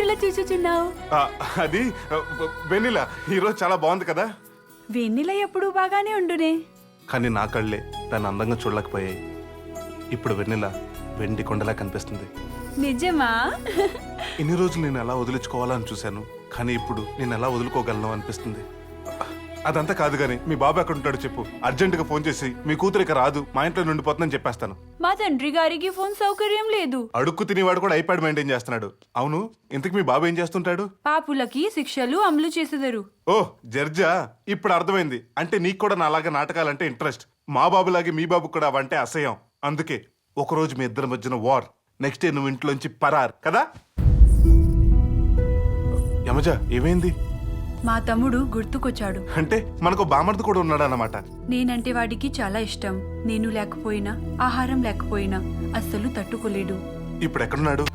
ఏమిటిలా చూచుచున్నావు? అది వెన్నెల ఈరోజు చాలా బాగుంది కదా. వెన్నెల ఎప్పుడు బాగానే ఉండునే, కానీ నా కళ్ళే దాన్ని అందంగా చూడలేకపోయాయి. ఇప్పుడు వెన్నెల వెండి కొండలా కనిపిస్తుంది. నిజమా? ఇన్ని రోజులు నేను ఎలా వదిలించుకోవాలని చూశాను, కానీ ఇప్పుడు నేను ఎలా వదులుకోగలను అనిపిస్తుంది. అదంతా కాదు గాని మీ బాబు ఎక్కడ ఉంటాడో చెప్పు. అర్జెంటుగా ఫోన్ చేసి మీ కూతురు ఇక రాదు, మా ఇంట్లో నుండిపోతుందని చెప్పేస్తాను. మా తండ్రి గారికి ఫోన్ సౌకర్యం లేదు. అడుక్కు తినేవాడు కూడా ఐప్యాడ్ మెయింటైన్ చేస్తున్నాడు. అవును, ఇంతకు మీ బాబు ఏం చేస్తుంటాడు? పాపులకి శిక్షలు అమలు చేసేదారు. ఓ జడ్జా, ఇప్పుడు అర్థమైంది. అంటే నీకు కూడా నాలాగా నాటకాలంటే ఇంట్రెస్ట్. మా బాబులాగే మీ బాబు కూడా అవంటే అసహ్యం. అందుకే ఒకరోజు మీ ఇద్దరి మధ్యన వార్, నెక్స్ట్ డే నువ్వు ఇంట్లోంచి పరార్ కదా. యమజ, ఏమైంది? మా తమ్ముడు గుర్తుకొచ్చాడు. అంటే మనకు బామర్ది కూడా ఉన్నాడు అన్నమాట. నేనంటే వాడికి చాలా ఇష్టం. నేను లేకపోయినా, ఆహారం లేకపోయినా అస్సలు తట్టుకోలేడు. ఇప్పుడు ఎక్కడున్నాడు?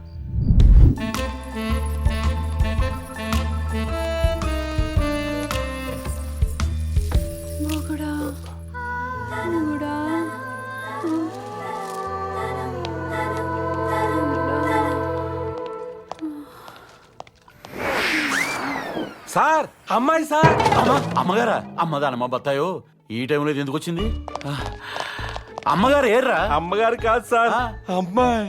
మొగుడా, మొగుడా, సార్, అమ్మాయి సార్. అమ్మగారా? అమ్మదానమ్మ బత్తాయో ఈ టైంలో ఎందుకు వచ్చింది? అమ్మగారు ఏర్రా? అమ్మగారు కాదు సార్, అమ్మాయి.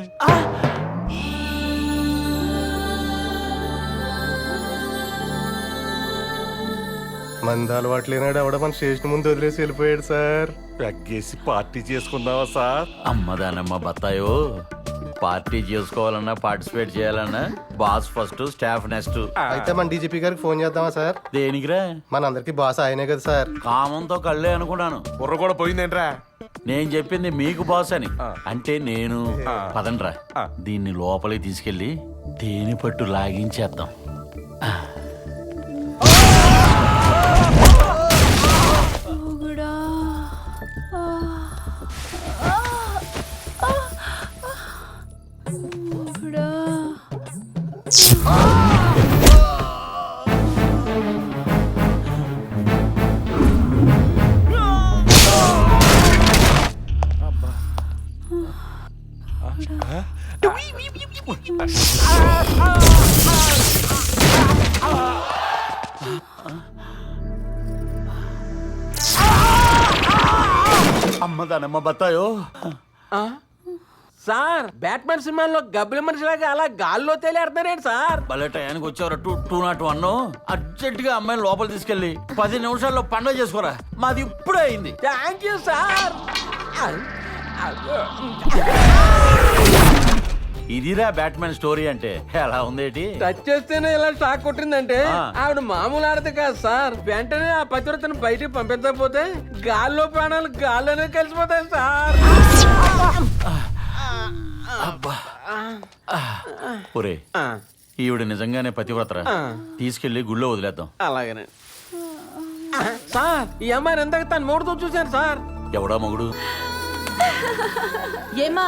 మంది అలవాటు లేనాడు ఎవడ మన స్టేషన్ ముందు వదిలేసి వెళ్ళిపోయాడు సార్. పెగ్గేసి పార్టీ చేసుకుందామా సార్? అమ్మదానమ్మ బత్తాయో, పార్టీ చేసుకోవాలన్నా పార్టిసిపేట్ చేయాలన్నా బాస్ ఫస్ట్, స్టాఫ్ నెక్స్ట్. అయితే మన డీజీపీ గారికి ఫోన్ చేద్దామా సార్? దేనికిరా? మనందరికి బాస్ ఆయనే కదా సార్. కామంతో కళ్ళే అనుకున్నాను. బుర్ర కూడా పోయిందేంట్రా? నేను చెప్పింది మీకు బాస్ అని. అంటే నేను. పదండ్రా, దీన్ని లోపలికి తీసుకెళ్లి దేని పట్టు లాగించేద్దాం. మొగుడా, మొగుడా. అమ్మదానమ్మ బత్తాయో. సార్, బ్యాట్మెన్ సినిమాలో గబ్బిల మనిషిలాగా అలా గాల్లో తేలేడుతున్నారేంటి సార్? భలే టయానికి వచ్చారు. 201 అర్జెంట్ గా అమ్మాయిని లోపల తీసుకెళ్లి 10 నిమిషాల్లో పండుగ చేసుకోరా. మాది ఇప్పుడే అయింది. Thank you sir. ఇదిరా బ్యాట్మెన్ స్టోరీ అంటే. ఎలా ఉందేటి? టచ్ చేస్తేనే ఇలా షాక్ కొట్టిందంటే ఆవిడ మామూలు ఆడదు కాదు సార్. వెంటనే ఆ పతివ్రతను బయటికి పంపించకపోతే గాల్లో ప్రాణాలు గాల్లోనే కలిసిపోతాయి సార్. ఒరే, ఈవిడ నిజంగానే పతివ్రతరా. తీసుకెళ్లి గుళ్ళో వదిలేద్దాం. అలాగనే సార్. ఈ అమ్మాయిని ఎంతకు తను మూడుతో చూశాను సార్. ఎవడా మొగుడు? ఏమా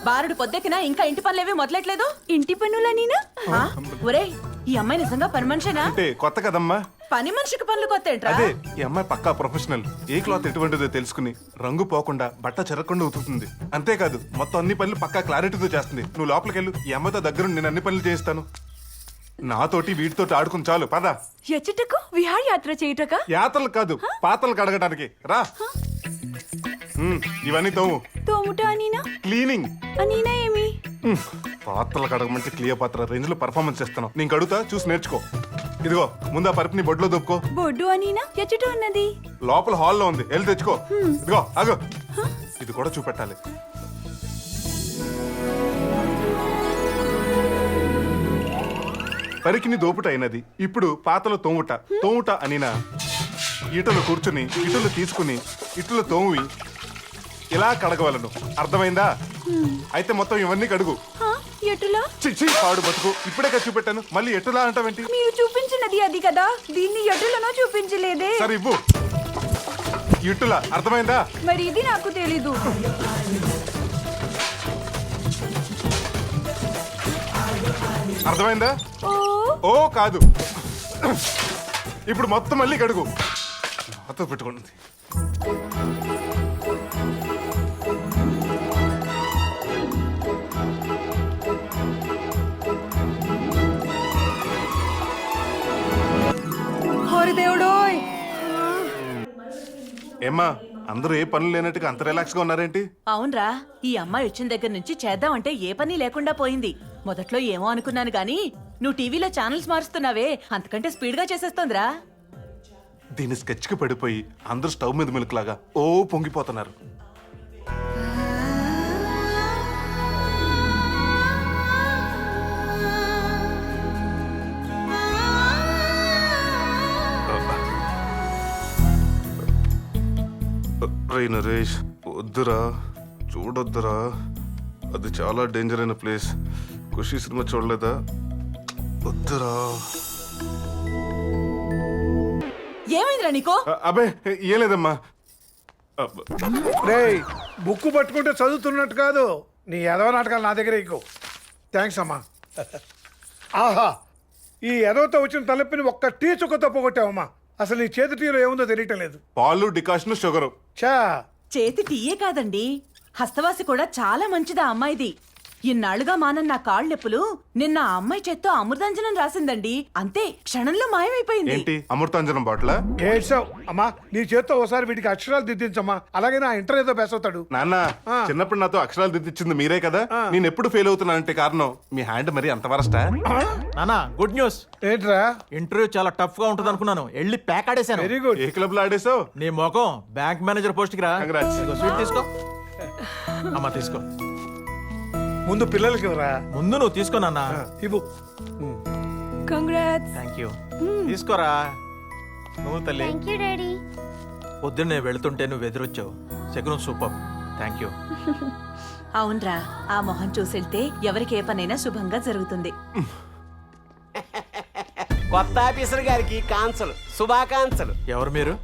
బారుడు పొద్దెక్కినా ఇంకా ఇంటి పనులేవి మొదలెట్లేదు? ఇంటి పనులనీనా? ఒరే, ఈ అమ్మాయి నిజంగా పని మనిషేనా? అంటే కొత్త కదమ్మా. పని మనిషికి పనులు కొత్తేంట్రా? అదే, ఈ అమ్మాయి పక్కా ప్రొఫెషనల్. ఏ క్లాత్ ఎటువంటిదో తెలుసుకుని రంగు పోకుండా బట్ట చెరగకుండా ఉతుకుతుంది. అంతేకాదు మొత్తం అన్ని పనులు పక్కా క్లారిటీతో చేస్తుంది. నువ్వు లోపలికి వెళ్ళు, ఈ అమ్మాయితో దగ్గర నేను అన్ని పనులు చేస్తాను. నాతోటి వీటితోటి ఆడుకుని చాలు, పద. ఎచ్చటకు విహారయాత్ర చేయుటక? యాత్రలు కాదు, పాతలు కడగడానికి రా. ఇవన్నీ తోముట అనీనా? క్లీనింగ్ అనీనా ఏమి? పాత్రలు కడగమంటే క్లియోపాత్ర రేంజ్ లో పర్ఫార్మెన్స్ చేస్తాను. నేను కడుగుతా, చూసి నేర్చుకో. ఇదిగో ముందు ఆ పరుపుని బొడ్లో దొప్పుకో. బొడ్డు అనీనా? ఎచ్చట ఉన్నది? లోపల హాల్లో ఉంది, వెళ్ళి తెచ్చుకో. ఇదిగో ఆగు, ఇది కూడా చూపెట్టాలి. పరికిని దోపుట అయినది. ఇప్పుడు పాతలు తోముట అనినా ఇటలు కూర్చుని ఇటలు తీసుకుని ఇటలు తోమి ఇలా కడగవలను. అర్థమైందా? అయితే మొత్తం ఇవన్నీ కడుగు. ఎటులా? పాడు బతుకు, ఇప్పుడే కదా చూపెట్టాను, మళ్ళీ ఎటులా అంటావేంటి? మీరు చూపించినది అది కదా, దీన్ని ఎటులనో చూపించలేదే. సరే ఇవ్వు. ఇటులా, అర్థమైందా? మరి ఇది నాకు తెలీదు. అర్థమైందా? ఓ కాదు, ఇప్పుడు మొత్తం మళ్ళీ కడుగు. నాతో పెట్టుకోండి. ఏమ్మా అందరూ ఏ పనులు లేనట్టుగా అంత రిలాక్స్ గా ఉన్నారేంటి? అవునరా, ఈ అమ్మాయి వచ్చిన దగ్గర నుంచి చేద్దామంటే ఏ పని లేకుండా పోయింది. మొదట్లో ఏమో అనుకున్నాను గాని నువ్వు టీవీలో ఛానల్స్ మారుస్తున్నావే, అంతకంటే స్పీడ్ గా చేసేస్తోందిరా. దీని స్కెచ్ కి పడిపోయి అందరూ స్టవ్ మీద మిల్క్లాగా ఓ పొంగిపోతున్నారు. రే నరేష్, వద్దురా, చూడొద్దురా, అది చాలా డేంజర్ అయిన ప్లేస్. ఖుషి సినిమా చూడలేదా? వద్దురా. ఏమైందిరా నీకో? అబ్బే ఏం లేదమ్మా. రేయ్, బుక్ పట్టుకుంటే చదువుతున్నట్టు కాదు, నీ ఎదవ నాటకాలు నా దగ్గర ఎక్కువ. థ్యాంక్స్ అమ్మా. ఆహా, ఈ ఎదవతో వచ్చిన తలపిని ఒక్క టీ చుక్కతో పోగొట్టావమ్మా. అసలు నీ చేతి టీలో ఏముందో తెలియటం లేదు. పాలు, డికాషన్, షుగరు. చా, చేతి టీయే కాదండి, హస్తవాసి కూడా చాలా మంచిదా అమ్మాయిది. ఇన్నాళ్లుగా మానన్న కాళ్ళ నొప్పులు నిన్న ఆ అమ్మాయి చేత్తో అమృతాంజనం రాసిందండి. అంతే, క్షణంలో మాయమైపోయింది. ఏంటి అమృతాంజనం బాట్ల? ఏడ్చావు అమ్మా. నీ చేత్తో ఒకసారి వీటికి అక్షరాలు దిద్దించమ్మా, అలాగే నా ఇంటర్ ఏదో బెస్ అవుతాడు. నాన్న, చిన్నప్పుడు నాతో అక్షరాలు దిద్దిచ్చింది మీరే కదా. నేను ఎప్పుడు ఫెయిల్ అవుతున్నానంటే కారణం మీ హ్యాండ్ మరి అంత వరస్టా? నానా గుడ్ న్యూస్. ఏంట్రా? ఇంటర్వ్యూ చాలా టఫ్ గా ఉంటుంది అనుకున్నాను, వెళ్ళి ప్యాక్ ఆడేశాను. Very good. ఏ క్లబ్ లో ఆడేసావు? నీ మొఖం బ్యాంక్ మేనేజర్ పోస్ట్ కి రా. Congrats. ఇదిగో స్వీట్ తీసుకో. అమ్మా తీసుకో. ముందు పిల్లలకి ఇవ్వరా. ముందు నువ్వు తీసుకో నాన్న. ఇవ్వు. కంగ్రాట్స్. Thank you. తీసుకోరా నువ్వు తల్లి. పొద్దున్నే వెళుతుంటే నువ్వు ఎదురొచ్చావు. శకునం సూపర్. Thank you. అవునరా, ఆ మొహం చూసెళ్తే ఎవరికి ఏ పనైనా శుభంగా జరుగుతుంది. కొత్త ఆఫీసర్ గారికి కాన్సల్ శుభాకాంక్షలు. ఎవరు మీరు?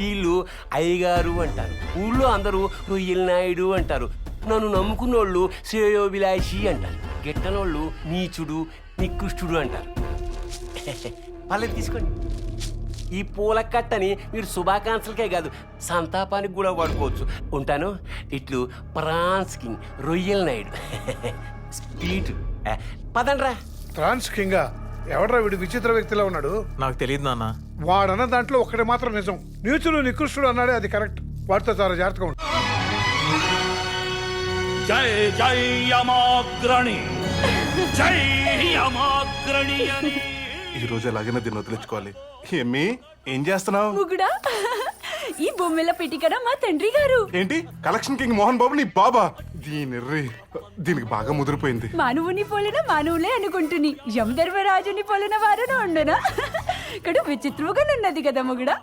వీళ్ళు అయ్యగారు అంటారు, ఊళ్ళో అందరూ రొయ్యల నాయుడు అంటారు. నన్ను నమ్ముకున్నోళ్ళు శ్రేయోభిలాషి అంటారు, గిట్టనోళ్ళు నీచుడు నికృష్టుడు అంటారు. పర్లేదు తీసుకోండి. ఈ పూల కట్టని మీరు శుభాకాంక్షలకే కాదు సంతాపానికి కూడా వాడుకోవచ్చు. ఉంటాను. ఇట్లు ప్రాన్స్ కింగ్ రొయ్యల నాయుడు స్పీడ్. పదండ్రా. ట్రాన్స్ కింగా? ఎవడ్రా వీడు? విచిత్ర వ్యక్తిలో ఉన్నాడు. నాకు తెలియదు నాన్న. వాడన్న దాంట్లో ఒక్కటి మాత్రం నిజం. నీచుడు నికృష్టుడు అన్నాడే, అది కరెక్ట్. వాడితో చాలా జాగ్రత్తగా ఉంటాడు. జై జై యమాగ్రణి, జై యమాగ్రణి అని. ఈ రోజు ఎలాగైనా దీన్ని వదిలించుకోవాలి. ఏమి ఏం చేస్తున్నావు? ముగుడా, ఈ బొమ్మెల పిటికరా మా తండ్రి గారు. ఏంటి కలెక్షన్ కింగ్ మోహన్ బాబు నీ బాబా? దీనికి బాగా ముదిరిపోయింది. మానవుని పోలిన మానవులే అనుకుంటుని యమధర్మరాజుని పోలిన వారును ఉండనా? ఇక్కడ విచిత్రంగా ఉన్నది కదా ముగుడా.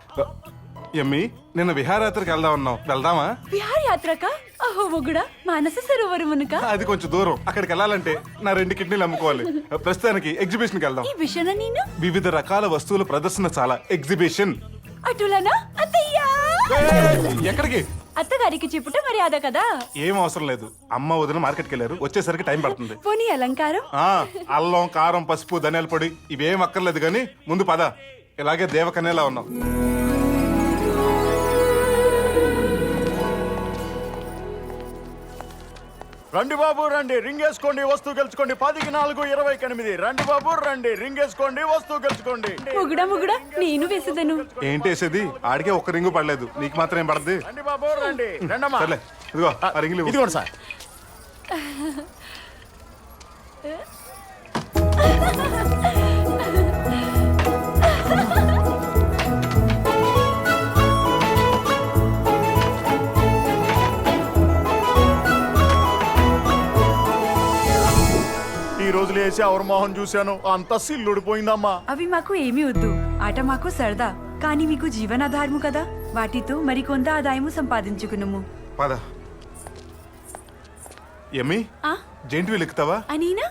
ఎమ్మి నిన్న విహారయాత్రకు వెళ్దాం అన్నావు, వెళ్దామా? విహారయాత్రక? అహో ముగుడా, మానస సరోవరమునక? అది కొంచెం దూరం. అక్కడికి వెళ్ళాలంటే నా 2 కిడ్నీలు అమ్ముకోవాలి. ప్రస్తుతానికి ఎగ్జిబిషన్కి వెళ్దాం. ఈ విషయన నేను వివిధ రకాల వస్తువుల ప్రదర్శన, చాలా ఎగ్జిబిషన్. అటులనా అత్తయ్యా? ఎక్కడికి? అత్తగారికి చెప్పుట మర్యాద కదా. ఏం అవసరం లేదు. అమ్మ వదిన మార్కెట్కి వెళ్ళారు, వచ్చేసరికి టైం పడుతుంది. పోనీ అలంకారం? అల్లం, కారం, పసుపు, ధనియాల పొడి ఇవేం అక్కర్లేదు కానీ ముందు పద. ఇలాగే దేవకన్యలా ఉన్నాం. రండి బాబు రండి, రింగ్ వేసుకోండి, వస్తువు గెలుచుకోండి. 10కి 4 20కి 8. రండి బాబు రండి, రింగ్ వేసుకోండి, వస్తువు గెలుచుకోండి. ముగుడా ముగుడా, నేను వేసేదను. ఏంటి వేసేది? ఆడికే ఒక్క రింగు పడలేదు, నీకు మాత్రం ఏం పడద్ది? రండి బాబు రండి. రండమ్మా. సర్లే, ఇదిగో ఆ రింగులు ఇవ్వు. ఇదిగోండి సార్. ఈ రోజులు వేసి అవర్ మోహన్ చూశాను, అంత సిల్లుడిపోయిందమ్మా. అవి మాకు ఏమీ వద్దు. ఆట మాకు సరదా, కానీ మీకు జీవనాధారము కదా. వాటితో మరికొంత ఆదాయము సంపాదించుకున్నాము. పద. ఎమ్మి జెంట్ వీల్ ఎక్కుతావా? అనీనా?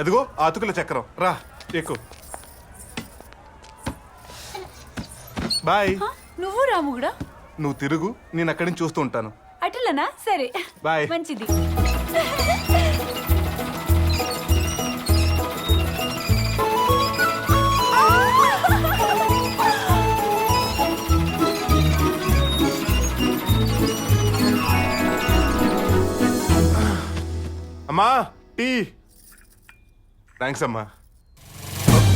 అదిగో ఆతుకుల చక్రం, రా ఎక్కు. బాయ్. నువ్వు రాముగుడా. నువ్వు తిరుగు, నేను అక్కడి నుంచి చూస్తూ ఉంటాను. అటులనా? సరే, బాయ్. మంచిది. అమ్మా టీ. థ్యాంక్స్ అమ్మా.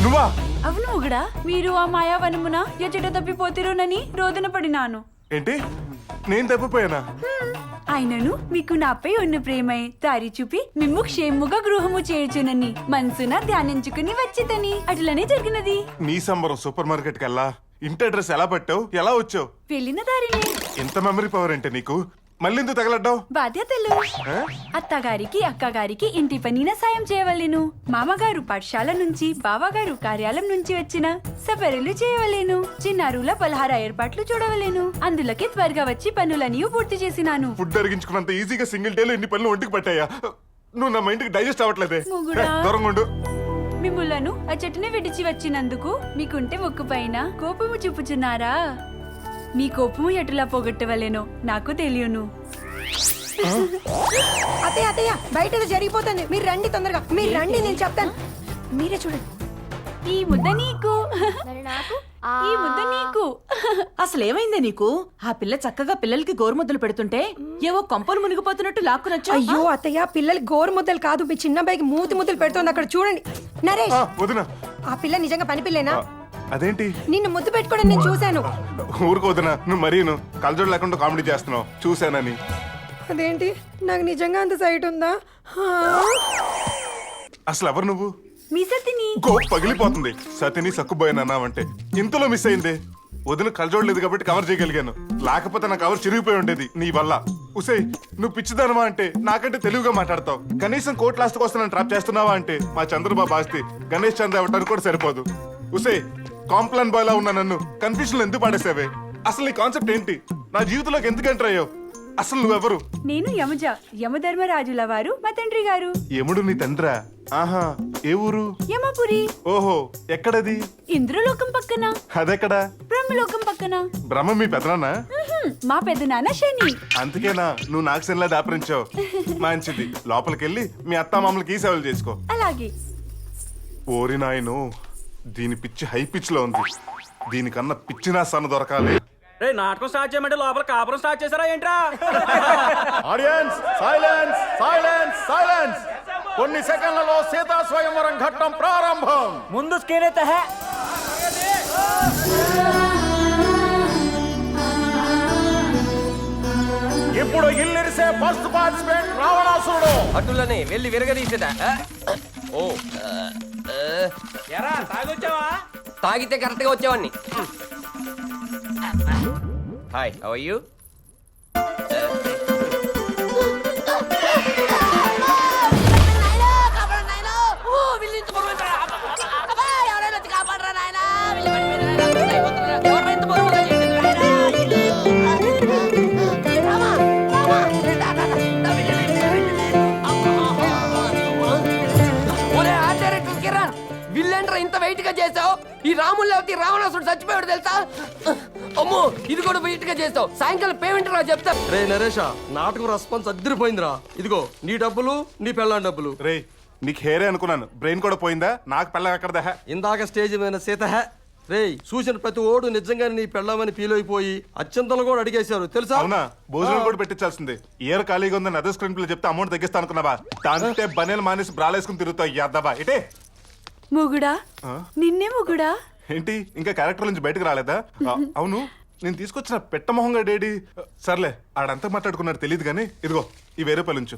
నువ్వా? అవును ముగుడా, మీరు ఆ మాయావనమున ఎచ్చట తప్పిపోతిరోనని రోదన పడినాను. ఏంటి నేను తప్పిపోయానా? ఆయనను మీకు నాపై ఉన్న ప్రేమై దారి చూపి మిమ్ము క్షేముగా గృహము చేర్చునని మనసున ధ్యానించుకుని వచ్చితని అట్లనే జరిగినది. నీ సంబరం సూపర్ మార్కెట్ కల్లా ఇంటి అడ్రస్ ఎలా పట్టావు? ఎలా వచ్చావు? వెళ్ళిన దారినే. ఎంత మెమరీ పవర్ అంటే నీకు? మళ్ళీ ఎందుకు తగలడ్డావు? బాధ్యతలు అత్తగారికి అక్కగారికి ఇంటి పనిన సాయం చేయవలేను. మామగారు పాఠశాల నుంచి బావగారు కార్యాలయం నుంచి వచ్చిన సపరులు చేయవలేను. చిన్నారుల పలహార ఏర్పాట్లు చూడవలేను. అందులోకి త్వరగా వచ్చి పనులన్నీ పూర్తి చేసినాను. ఫుడ్ అరిగించుకున్నంత ఈజీగా సింగిల్ డేలో ఇన్ని పనులు ఒంటికి పట్టాయా? నువ్వు నా మైండ్కి డైజెస్ట్ అవ్వట్లేదే. మొగుడా. దూరంగా ఉండు. మిమ్ములను ఆ చెట్టుని విడిచి వచ్చినందుకు మీకుంటే ముక్కు పైన కోపము చూపుచున్నారా? మీ కోపము ఎటులా పోగొట్టవలేనో నాకు తెలియను. అత్తయ్య అత్తయ్య బయట ఏదో జరిగిపోతుంది, మీరు రండి తొందరగా, మీరు రండి, నేను చెప్తాను, మీరే చూడండి. ఈ ముద్ద నీకు, ఈ ముద్ద నీకు. అసలేమైందే నీకు? ఆ పిల్ల చక్కగా పిల్లలకి గోరుముద్దలు పెడుతుంటే ఏవో కొంపలు మునిగిపోతున్నట్టు లాక్కునొచ్చు. అయ్యో అత్తయ్య, పిల్లలకి గోరు ముద్దలు కాదు, మీ చిన్న అబ్బాయికి మూతి ముద్దలు పెడుతోంది, అక్కడ చూడండి. నరేష్, వదినా. ఆ పిల్ల నిజంగా పని పిల్లేనా? అదేంటి? నిన్ను ముద్దు పెట్టుకోవడం నేను చూశాను. ఊరుకోదనా, నువ్వు మరీను కలజోడు లేకుండా కామెడీ చేస్తున్నావు. చూశానని. అదేంటి, నాకు నిజంగా అంత సైట్ ఉందా? అసలు ఎవరు నువ్వు? మీ సతిని. గోప్ పగిలిపోతుంది. సతిని సక్కుపోయానన్నావంటే ఇంతలో మిస్ అయింది. వదిన కలజోడు లేదు కాబట్టి కవర్ చేయగలిగాను. లేకపోతే నా కవర్ చిరిగిపోయి ఉండేది నీ వల్ల. ఉసే, నువ్వు పిచ్చిదనమా అంటే నాకంటే తెలుగుగా మాట్లాడతావు. కనీసం కోర్టు లాస్ట్ కోసం నన్ను ట్రాప్ చేస్తున్నావా అంటే మా చంద్రబాబు ఆస్తి గణేష్ చంద్ర అవ్వటానికి కూడా సరిపోదు. ఉసే, కాంప్లాన్ బాయ్ లా ఉన్న నన్ను కన్ఫ్యూజన్ ఎందుకు పాడేసావే? అసలు నీ కాన్సెప్ట్ ఏంటి? నా జీవితంలోకి ఎందుకు ఎంటర్ అయ్యావు? అసలు నువ్వెవరు? నేను యమజ, యమధర్మరాజుల వారు మా తండ్రి గారు. యముడు నీ తండ్రా? ఆహా, ఏ ఊరు? యమపురి. ఓహో, ఎక్కడది? ఇంద్రలోకం పక్కన. అదెక్కడా? బ్రహ్మలోకం పక్కన. బ్రహ్మ మీ పెదనాన్న? మా పెద్దనాన్న శని. అందుకేనా నువ్వు నాకు సెన్లా దాపరించావు? మంచిది, లోపలికెళ్ళి మీ అత్తామామలకి ఈ సేవలు చేసుకో. అలాగే. ఓరి నాయను, దీని పిచ్చి హై పిచ్ లో ఉంది. దీనికన్నా పిచ్చి నా సన్న దొరకాలి. నాటకం స్టార్ట్ చేయమంటే లోపల కాపురం స్టార్ట్ చేశారా ఏంట్రా? Audience silence silence silence. కొన్ని సెకండ్లలో సీతా స్వయంవరం ఘట్టం ప్రారంభం. ముందు స్క్రీన్ అయితే ఇప్పుడు ఇల్లిరిసే ఫస్ట్ పార్టిసిపెంట్ రావణాసురుడు. అటులని వెళ్ళి విరగదీసేదా? ఓ ఎరా తాగొచ్చావా? తాగితే కరెక్ట్ గా వచ్చేవాడిని. Hi, how are you? ఇంత వెయిట్ గా చేసావు. ఈ రాములు లేకపోతే రావణాసుడు చచ్చిపోయాడు తెలుసా? అమ్మో, ఇది కూడా వెయిట్ గా చేస్తావు. సాయంకాలం పేమెంట్ రా చెప్తా. రే నరేష, నాటకం రెస్పాన్స్ అద్దరిపోయిందిరా. ఇదిగో నీ డబ్బులు, నీ పెళ్ళాం డబ్బులు. రే, నీకు హేరే అనుకున్నాను, బ్రెయిన్ కూడా పోయిందా? నాకు పెళ్ళం ఎక్కడదా? ఇందాక స్టేజ్ మీద సీత రే చూసిన ప్రతి ఓడు నిజంగానే నీ పెళ్ళామని ఫీల్ అయిపోయి అత్యంతలు కూడా అడిగేశారు తెలుసా? అవునా? భోజనం కూడా పెట్టించాల్సింది. ఇయర్ ఖాళీగా ఉందని అదే స్క్రీన్ ప్లే చెప్తే అమౌంట్ తగ్గిస్తా అనుకున్నావా? దాంతే బనేలు మానేసి బ్రాలేసుకుని తిరుగుతావు. యాదవా ఇటే. మొగుడా, నిన్నే మొగుడా. ఏంటి, ఇంకా క్యారెక్టర్ నుంచి బయటకు రాలేదా? అవును, నేను తీసుకొచ్చిన పెట్టమొహంగా డేడీ. సర్లే, ఆడంతా మాట్లాడుకున్నాడు తెలియదు కానీ ఇదిగో ఈ 1000 రూపాయలు ఉంచు.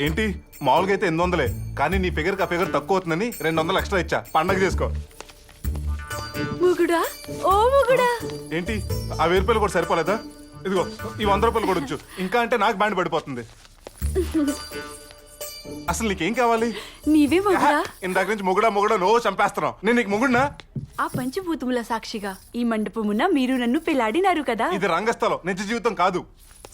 ఏంటి, మామూలుగా అయితే 800, కానీ నీ ఫిగర్కి ఆ ఫిగర్ తక్కువ అవుతుందని 200 ఎక్స్ట్రా ఇచ్చా. పండగ చేసుకో. మొగుడా, ఓ మొగుడా. ఏంటి, ఆ 1000 రూపాయలు కూడా సరిపోలేదా? ఇదిగో ఈ 100 రూపాయలు కూడా ఉంచు. ఇంకా అంటే నాకు బ్యాండ్ పడిపోతుంది. అసలు నీకేం కావాలి? నీవే మొగుడా. ఇందాక నుంచి మొగుడా మొగుడా నో చంపేస్తున్నావు. నేను నీకు మొగుడినా? ఆ పంచభూతముల సాక్షిగా ఈ మండపమున మీరు నన్ను పెళ్లాడినారు కదా. ఇది రంగస్థలం, నిజ జీవితం కాదు.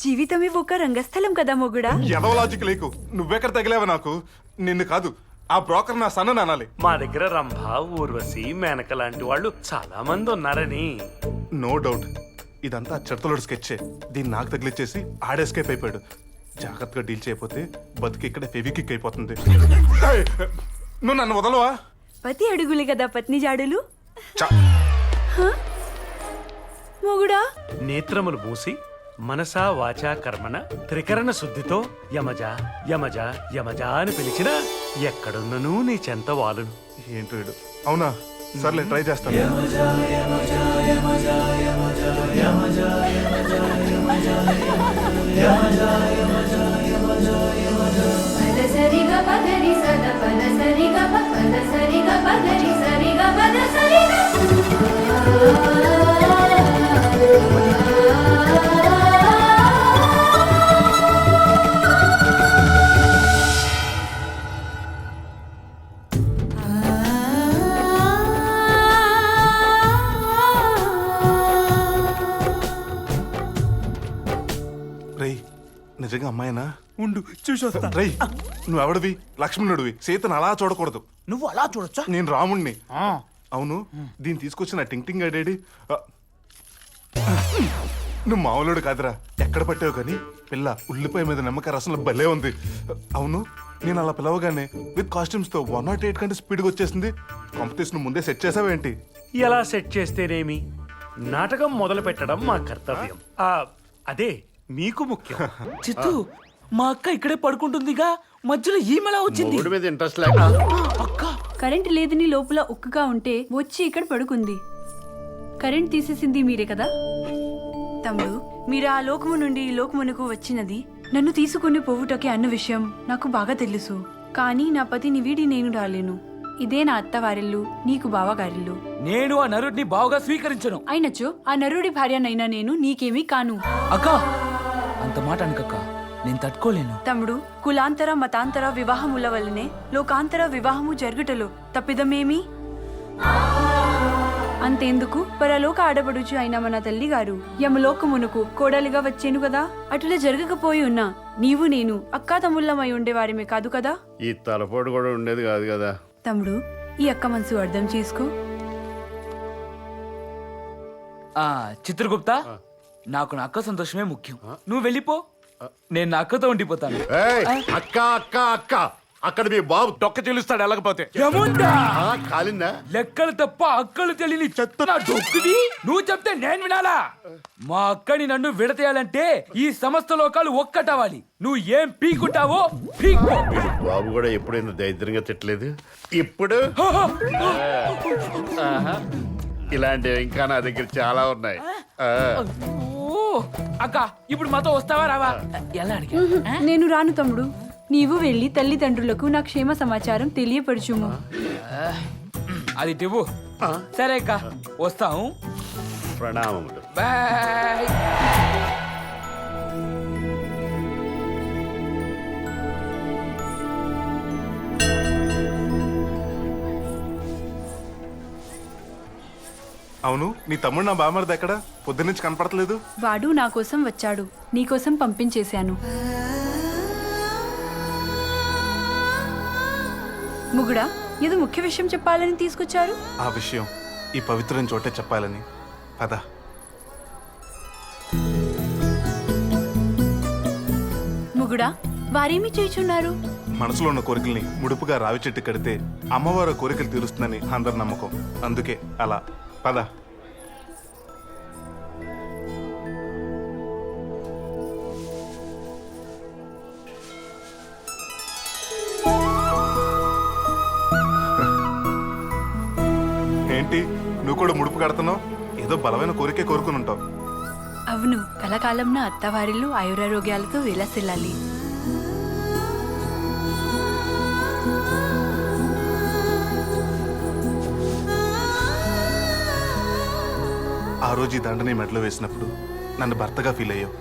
జీవితమే ఒక రంగస్థలం కదా మొగుడా. ఎదవ లాజిక్ లేకు. నువ్వెక్కడ తగిలేవా నాకు? నిన్ను కాదు, ఆ బ్రోకర్ నా సన్న అనాలి. మా దగ్గర రంభ, ఊర్వశి, మేనక లాంటి వాళ్ళు చాలా మంది ఉన్నారని. నో డౌట్, ఇదంతా చెత్తలోడు స్కెచ్చే. దీన్ని నాకు తగిలిచ్చేసి ఆడెస్కేప్ అయిపోయాడు. జాగ్రత్తగా డీల్ చేయకపోతే బతికి ఇక్కడ ఫెవికిక్ అయిపోతుంది. నువ్వు నన్ను వదలవా? పతి అడుగులు కదా పత్ని జాడులు. చ- మొగుడా, నేత్రములు మూసి మనసా వాచా కర్మణ త్రికరణ శుద్ధితో యమజ యమజ యమజ అని పిలిచిన ఎక్కడున్నను నీ చెంత వాలును. ఏంటో వీడు. అవునా? సర్లే, ట్రై చేస్తాను. రేయ్ నిజంగా అమ్మాయినా? ఉండు చూసొస్తా. రేయ్ నువ్వెవడివి? లక్ష్మణుడివి. సీతను అలా చూడకూడదు. నువ్వు అలా చూడొచ్చా? నేను రాముణ్ణి. అవును దీన్ని తీసుకొచ్చిన టింగ్ టింగ్ అడేడి. నువ్వు మామూలుడు కాదురా. ఎక్కడ పట్టావు కానీ పిల్ల ఉల్లిపాయ మీద నిమ్మకాయ రసంలో భలే ఉంది. అవును నేను అలా పిలవగానే విత్ కాస్ట్యూమ్స్ తో 108 కంటే స్పీడ్గా వచ్చేసింది. కాంపిటీషన్ ముందే సెట్ చేసావేంటి? ఎలా సెట్ చేస్తేనేమి, నాటకం మొదలు పెట్టడం మా కర్తవ్యం. అదే మీకు ముఖ్యం. చిత్తు మా అక్క ఇక్కడే పడుకుంటుందిగా, మధ్యలో ఈమెలా వచ్చింది? మీద ఇంట్రెస్ట్ లేక కరెంట్ లేదని లోపల ఉక్కుగా ఉంటే వచ్చి ఇక్కడ పడుకుంది. కరెంట్ తీసేసింది మీరే కదా తమ్ముడు. మీరు ఆ లోకము నుండి ఈ లోకమునకు వచ్చినది నన్ను తీసుకుని పోవుటకే అన్న విషయం నాకు బాగా తెలుసు. కానీ నా పతిని వీడి నేను రాలేను. ఇదే నా అత్తవారిల్లు, నీకు బావగారిల్లు. నేను ఆ నరుడిని బావుగా స్వీకరించను. అయినచో ఆ నరుడి భార్యనైనా నేను నీకేమీ కాను. అక్క అంత మాట అనకక్క, నేను తట్టుకోలేను. తమ్ముడు, కులాంతర మతాంతర వివాహముల వల్లనే లోకాంతర వివాహము జరుగుటలో తప్పిదమేమి? అంతేందుకు పరలోక ఆడబడుచు అయిన మన తల్లి గారు యమలోకమునకు కోడలిగా వచ్చేను కదా. అటులా జరగకపోయి ఉన్నా నీవు నేను అక్కా తమ్ముళ్ళమై ఉండేవారిమే కాదు కదా. ఈ తలపోటు కూడా ఉండేది కాదు కదా. తమ్ముడు, ఈ అక్క మనసు అర్థం చేసుకో. చిత్రగుప్త, నాకు నా అక్క సంతోషమే ముఖ్యం. నువ్వు వెళ్ళిపో, నేను నా అక్కతో ఉండిపోతాను. అక్క అక్క అక్క అక్కడ మీ బాబు తొక్క చెల్లిస్తాడు వెళ్ళకపోతే. కాలిందా? లెక్కలు తప్ప అక్కలు తెలియని చెత్త నా డొక్కుది. నువ్వు చెప్తే నేను వినాలా? మా అక్కని నన్ను విడతేయాలంటే ఈ సమస్త లోకాలు ఒక్కటవాలి. నువ్వు ఏం పీకుంటావో పీక్కో. బాబు కూడా ఎప్పుడైనా దరిద్రంగా తిట్టలేదు. ఇప్పుడు ఇలాంటివి ఇంకా నా దగ్గర చాలా ఉన్నాయి. అక్క ఇప్పుడు మాతో వస్తావా రావా? ఎలా అడిగా? నేను రాను తమ్ముడు. నీవు వెళ్ళి తల్లిదండ్రులకు నా క్షేమ సమాచారం తెలియపరచుము. అది టివ్వు. సరే అక్క, వస్తాము. ప్రణామములు. బాయ్. అవును నీ తమ్ముడు నా బామర్ది ఎక్కడ? పొద్దున్నుంచి కనపడతలేదు. వాడు నా కోసం వచ్చాడు, నీకోసం పంపించేశాను. ముగుడా, ఏదో ముఖ్య విషయం చెప్పాలని తీసుకొచ్చారు. ఆ విషయం ఈ పవిత్రమైన చోటే చెప్పాలని. పద. ముగుడా, వారేమి చేయుచున్నారు? మనసులో ఉన్న కోరికల్ని ముడుపుగా రావి చెట్టు కడితే అమ్మవారు కోరికలు తీరుస్తుందని అందరి నమ్మకం. అందుకే అలా. పద. ఏంటి నువ్వు కూడా ముడుపు కడుతున్నావు? ఏదో బలమైన కోరికే కోరుకుని ఉంటావు. అవును, కలకాలం నా అత్తవారిలు ఆయురారోగ్యాలతో విలసిల్లాలి. ఆ రోజు ఈ దండని మెడలో వేసినప్పుడు నన్ను భర్తగా ఫీల్ అయ్యావు.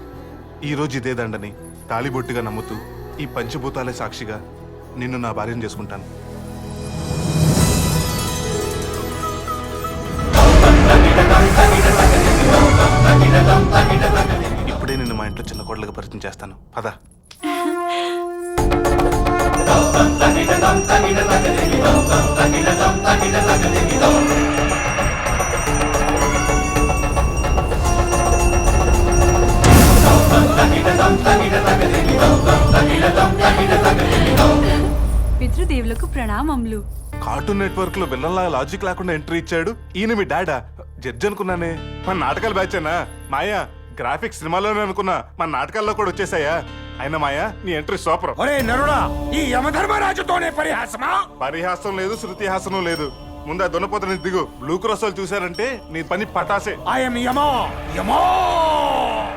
ఈ రోజు ఇదే దండని తాళిబొట్టుగా నమ్ముతూ ఈ పంచభూతాలే సాక్షిగా నిన్ను నా భార్యను చేసుకుంటాను. ఇప్పుడే నిన్ను మా ఇంట్లో చిన్న కోడలుగా పరిచయం చేస్తాను. పద. పితృదేవులకు ప్రణామములు. కార్టూన్ నెట్వర్క్ లో విల్లన్లా లాజిక్ లేకుండా ఎంట్రీ ఇచ్చాడు. ఈయన మీ డాడా? జడ్జి అనుకున్నానే. మన నాటకాలు బ్యాచేనా? మాయా, గ్రాఫిక్స్ సినిమాలోనే అనుకున్నా, మన నాటకాల్లో కూడా వచ్చేసాయా? అయినా మాయా నీ ఎంట్రీ సూపర్. ఈ యమధర్మరాజుతోనే పరిహాసమా? పరిహాసం లేదు, శృతిహాసనం లేదు. ముందు ఆ దున్నపోతని దిగు. బ్లూ క్రాస్ వాళ్ళు చూసారంటే నీ పని పటాసే.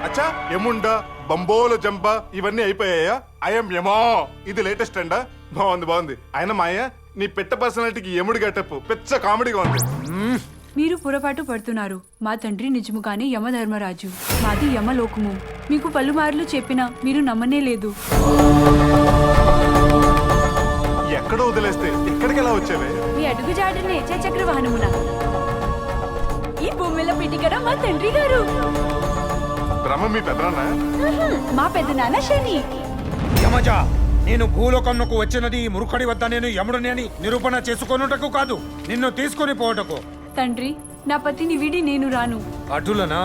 అచ్చా ఎముండా బంబోల జంప ఇవన్నీ అయిపోయాయా? ఐఎమ్ యమో ఇది లేటెస్ట్ అండా? బాగుంది ఆయన మాయ నీ పెట్ట పర్సనాలిటీకి యముడి గెటప్ పెద్ద కామెడీగా ఉంది. మీరు పొరపాటు పడుతున్నారు. మా తండ్రి నిజముగానే యమధర్మరాజు, మాది యమలోకము. మీకు పలుమార్లు చెప్పినా మీరు నమ్మనే లేదు. ఎక్కడో వదిలేస్తే ఇక్కడికి ఎలా వచ్చేవే? మీ అడుగు జాడనే చక్ర వాహనమున. ఈ భూమిలో పిటికడ మా తండ్రి గారు. బ్రహ్మ మీ పెద్దనాన్న? మా పెద్దనాన్న శని. యమజ, నేను భూలోకంకు వచ్చినది ఈ మురుకడి వద్ద నేను యముడిని అని నిరూపణ చేసుకొనుటకు కాదు, నిన్ను తీసుకొని పోవటకు. తండ్రి, నా పతిని విడి నేను రాను. అటులనా?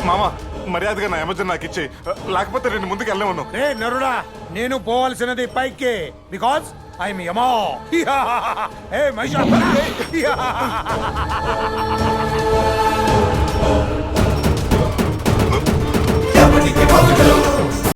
మామ మర్యాదగా నా యమజన్ నాకు ఇచ్చే, లేకపోతే నేను ముందుకు వెళ్ళమను. రే నరుడా, నేను పోవాల్సినది పైకి, బికాజ్ ఐఎమ్ యమా. ఏ మహిషా